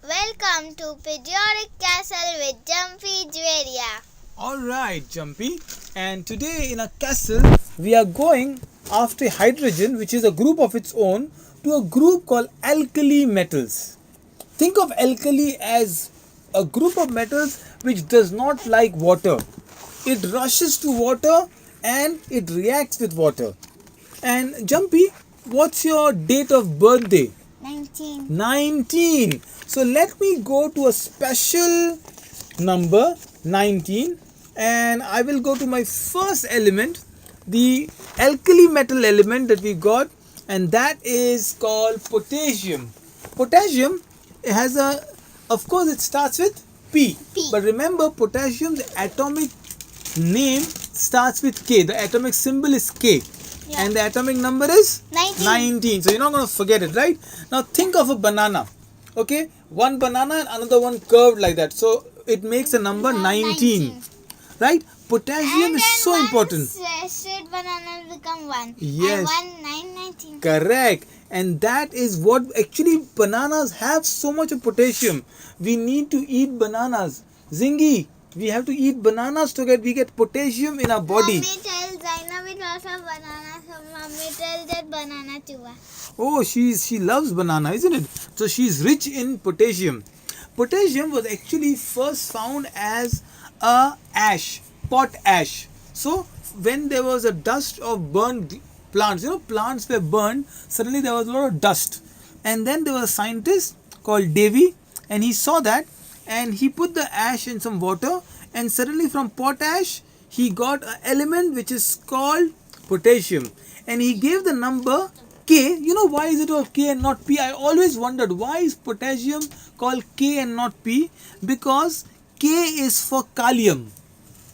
Welcome to Periodic Castle with Jumpy Juveria. Alright, Jumpy. And today in a castle, we are going after hydrogen, which is a group of its own, to a group called alkali metals. Think of alkali as a group of metals which does not like water. It rushes to water and it reacts with water. And Jumpy, what's your date of birthday? 19. 19. So let me go to a special number 19 and I will go to my first element, the alkali metal element that we got, and that is called potassium. Potassium has of course it starts with P. But remember, potassium, the atomic name starts with K. The atomic symbol is K. Yeah. And the atomic number is 19. So you're not going to forget it, right? Now think of a banana. Okay, one banana and another one curved like that. So it makes a number 19. Right? Potassium And is so important. Straight bananas become 1. Yes. And 19. Correct. And that is what actually bananas have so much of potassium. We need to eat bananas. Zingy, we have to eat bananas to get potassium in our body. Mommy tells Zainab it also banana, so mommy tells that banana too. Oh, she loves banana, isn't it? So she's rich in potassium. Potassium was actually first found as a ash, pot ash. So when there was a dust of burned plants, plants were burned, suddenly there was a lot of dust. And then there was a scientist called Davy, and he saw that and he put the ash in some water, and suddenly from potash he got an element which is called potassium, and he gave the number K. You know why is it of K and not P? I always wondered why is potassium called K and not P? Because K is for kalium,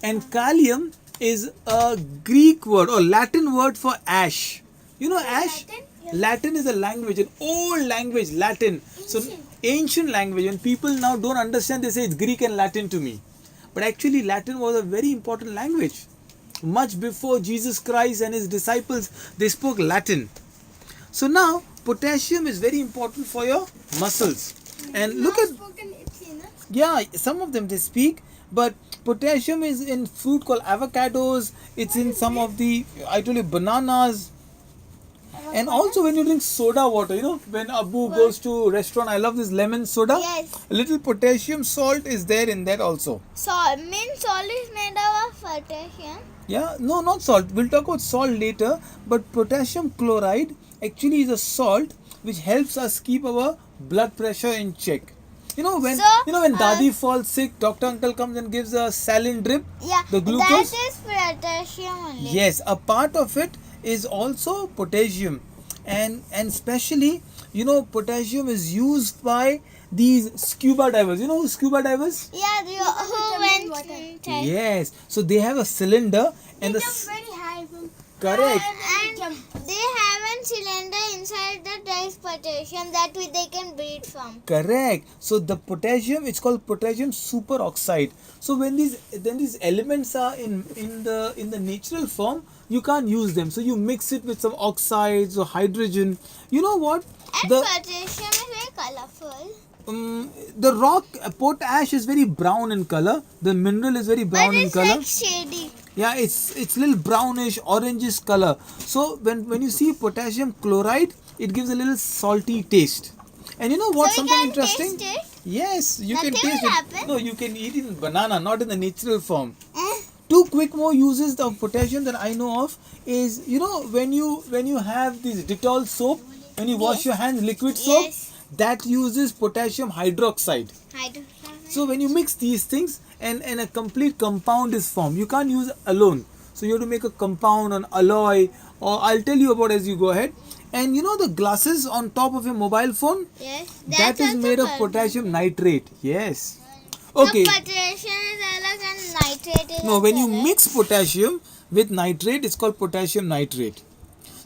and kalium is a Greek word or Latin word for ash. You know ash? Latin is a language, an old language, Latin. So ancient language. When people now don't understand, they say it's Greek and Latin to me. But actually Latin was a very important language. Much before Jesus Christ and his disciples, they spoke Latin. So now potassium is very important for your muscles. And look at, yeah, some of them they speak, but potassium is in fruit called avocados. It's in some of the, I told you, bananas. And also when you drink soda water, when Abu goes to restaurant, I love this lemon soda. Yes. A little potassium salt is there in that also. Mint salt is made out of potassium. Yeah, no, not salt. We'll talk about salt later. But potassium chloride actually is a salt which helps us keep our blood pressure in check. When Dadi falls sick, doctor uncle comes and gives a saline drip. Yeah, the glucose. that is potassium only. Yes, a part of it is also potassium, and especially potassium is used by these scuba divers. You know scuba divers? Yeah, who went inside. Yes, so they have a cylinder and They jump very high. Correct. And they have a cylinder inside that there is potassium that they can breathe from. Correct. So the potassium, it's called potassium superoxide. So when these elements are in the natural form, you can't use them. So you mix it with some oxides or hydrogen. You know what? And potassium is very colorful. The rock potash is very brown in color. The mineral is very brown in color. But it's like shady. Yeah, it's little brownish, orangish color. So when you see potassium chloride, it gives a little salty taste. And you know what? So something you can interesting? Taste it? Yes, you Nothing can taste will it. happen? No, you can eat it in banana, not in the natural form. Two quick more uses of potassium that I know of is when you have this Dettol soap, when you wash your hands, liquid soap, that uses potassium hydroxide. So when you mix these things and a complete compound is formed, you can't use alone. So you have to make a compound, an alloy, or I'll tell you about as you go ahead. And the glasses on top of your mobile phone? Yes. That is made of potassium nitrate. Yes. Okay. So potassium is alag and nitrate is No, when you mix potassium with nitrate, it's called potassium nitrate.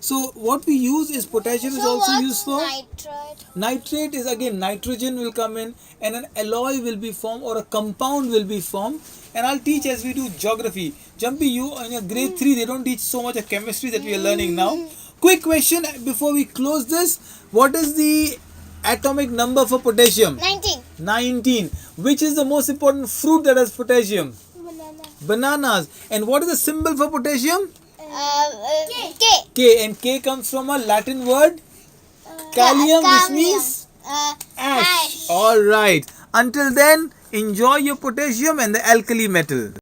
So what we use is potassium is also used for nitrate? Nitrate is again nitrogen will come in and an alloy will be formed or a compound will be formed, and I'll teach as we do geography. Jumpy, you in your grade 3 they don't teach so much of chemistry that we are learning now. Quick question before we close this: what is the atomic number for potassium? 19. 19. Which is the most important fruit that has potassium? Banana. Bananas. And what is the symbol for potassium? K. K. And K comes from a Latin word? Kalium, which means ash. Alright. Until then, enjoy your potassium and the alkali metal.